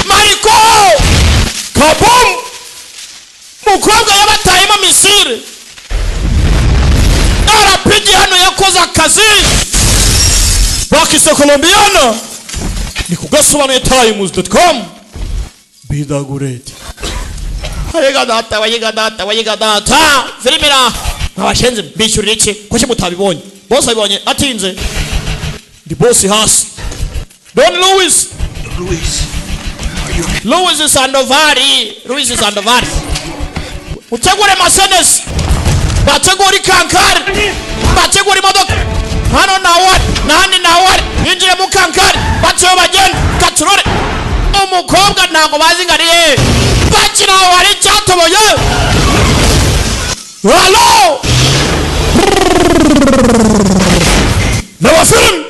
Mariko kabum mukobwa yabatayemo Misiri arapigi hano yakoze akazi bakise Colombiano ni kugasobanuye times.com bidagurete Hayiga data Filimira abashenze bishyurira iki kuki mutabibonye boss abibonye atinze ndi boss hasi Don Louis Sandovari utegure Mercedes bategure kankari bategure imodoka hano nawari yinjire mu kankari batyo bagenda katurore umukobwa ntago bazingariye bakira wari cyatoboye hello Nawa film